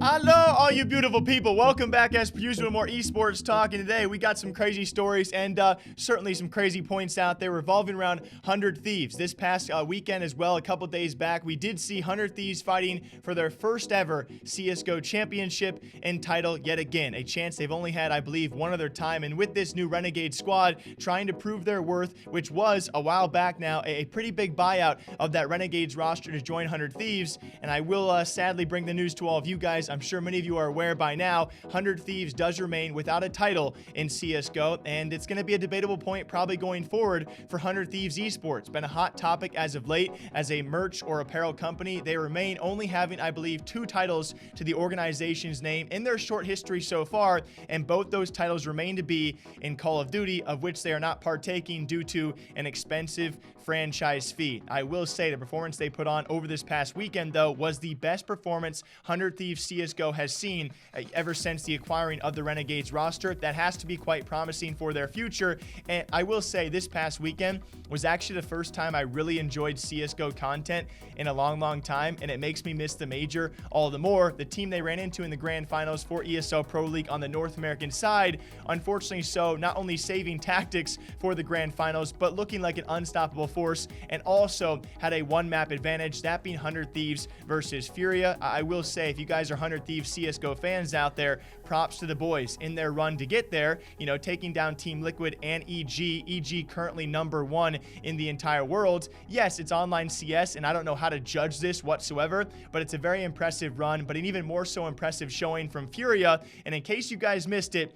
Hello, all you beautiful people. Welcome back as per usual, more esports talk. And today we got some crazy stories and certainly some crazy points out there revolving around 100 Thieves. This past weekend as well, a couple days back, we did see 100 Thieves fighting for their first ever CSGO championship and title yet again. A chance they've only had, I believe, one other time. And with this new Renegade squad trying to prove their worth, which was a while back now, a pretty big buyout of that Renegades roster to join 100 Thieves. And I will sadly bring the news to all of you guys. I'm sure many of you are aware by now, 100 Thieves does remain without a title in CSGO, and it's going to be a debatable point probably going forward for 100 Thieves Esports. Been a hot topic as of late. As a merch or apparel company, they remain only having, I believe, 2 titles to the organization's name in their short history so far, and both those titles remain to be in Call of Duty, of which they are not partaking due to an expensive franchise fee. I will say the performance they put on over this past weekend, though, was the best performance 100 Thieves CSGO has seen ever since the acquiring of the Renegades roster. That has to be quite promising for their future. And I will say this past weekend was actually the first time I really enjoyed CSGO content in a long time, and it makes me miss the major all the more. The team they ran into in the grand finals for ESL Pro League on the North American side, unfortunately so, not only saving tactics for the grand finals, but looking like an unstoppable force, and also had a one map advantage, that being 100 Thieves versus Furia. I will say, if you guys are 100 Thieves CSGO fans out there, props to the boys in their run to get there, you know, taking down Team Liquid and EG. EG currently #1 in the entire world. Yes, it's online CS, and I don't know how to judge this whatsoever, but it's a very impressive run, but an even more so impressive showing from Furia. And in case you guys missed it,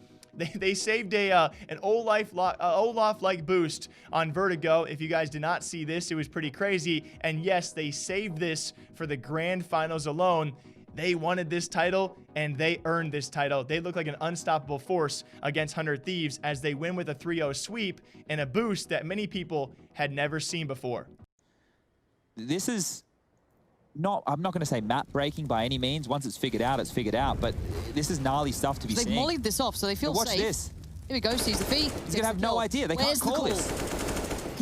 they saved an Olof-like boost on Vertigo. If you guys did not see this, it was pretty crazy. And yes, they saved this for the grand finals alone. They wanted this title, and they earned this title. They look like an unstoppable force against 100 Thieves as they win with a 3-0 sweep and a boost that many people had never seen before. This is not, I'm not going to say map breaking by any means. Once it's figured out, but this is gnarly stuff to be seeing. They've mollied this off, so they feel watch safe. This. Here we go, sees the feet. He's going to have no idea. They can't call this.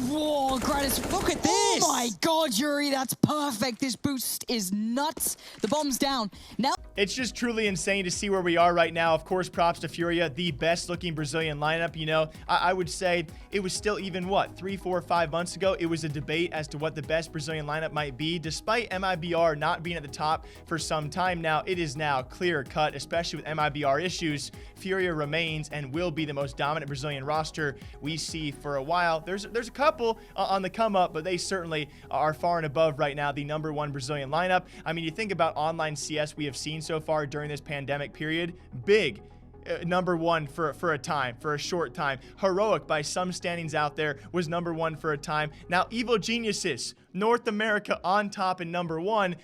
Whoa, Gratis. Look at this! Oh my god, Yuri, that's perfect. This boost is nuts. The bomb's down. Now it's just truly insane to see where we are right now. Of course, props to Furia, the best looking Brazilian lineup. You know, I would say it was still even, what, 3, 4, 5 months ago, it was a debate as to what the best Brazilian lineup might be. Despite MIBR not being at the top for some time now, it is now clear cut, especially with MIBR issues. Furia remains and will be the most dominant Brazilian roster we see for a while. There's a couple on the come up, but they certainly are far and above right now the #1 Brazilian lineup. I mean, you think about online CS we have seen so far during this pandemic period, big. #1 for a short time. Heroic, by some standings out there, was #1 for a time. Now Evil Geniuses, North America on top and #1.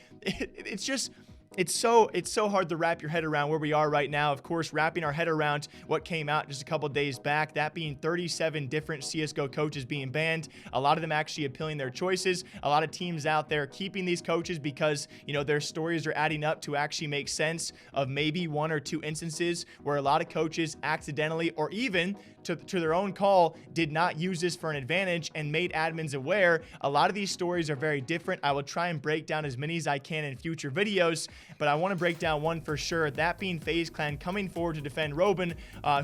It's so hard to wrap your head around where we are right now. Of course, wrapping our head around what came out just a couple days back, that being 37 different CSGO coaches being banned. A lot of them actually appealing their choices. A lot of teams out there keeping these coaches because, you know, their stories are adding up to actually make sense of maybe 1 or 2 instances where a lot of coaches accidentally or even to their own call did not use this for an advantage and made admins aware. A lot of these stories are very different. I will try and break down as many as I can in future videos, but I want to break down one for sure, that being FaZe Clan coming forward to defend Robban,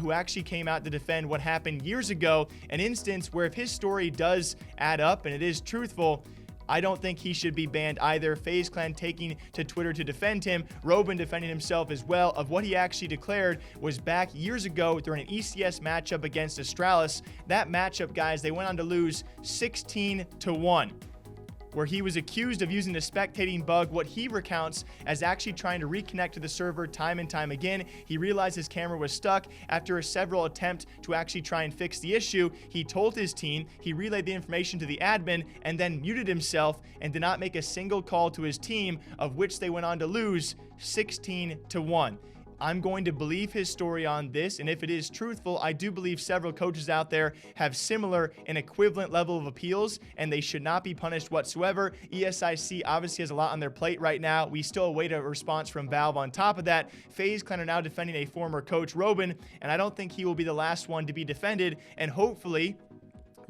who actually came out to defend what happened years ago, an instance where if his story does add up and it is truthful, I don't think he should be banned either. FaZe Clan taking to Twitter to defend him, Robban defending himself as well of what he actually declared was back years ago during an ECS matchup against Astralis. That matchup, guys, they went on to lose 16-1. Where he was accused of using the spectating bug, what he recounts as actually trying to reconnect to the server time and time again. He realized his camera was stuck. After a several attempts to actually try and fix the issue, he told his team, he relayed the information to the admin, and then muted himself and did not make a single call to his team, of which they went on to lose 16-1. I'm going to believe his story on this, and if it is truthful, I do believe several coaches out there have similar and equivalent level of appeals, and they should not be punished whatsoever. ESIC obviously has a lot on their plate right now. We still await a response from Valve on top of that. FaZe Clan are now defending a former coach, Robban, and I don't think he will be the last one to be defended, and hopefully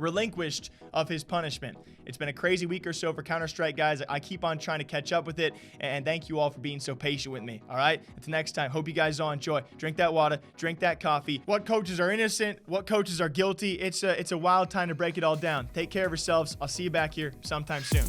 relinquished of his punishment. It's been a crazy week or so for Counter-Strike, guys. I keep on trying to catch up with it, and thank you all for being so patient with me, all right? Until next time, hope you guys all enjoy. Drink that water, drink that coffee. What coaches are innocent, what coaches are guilty. It's a wild time to break it all down. Take care of yourselves. I'll see you back here sometime soon.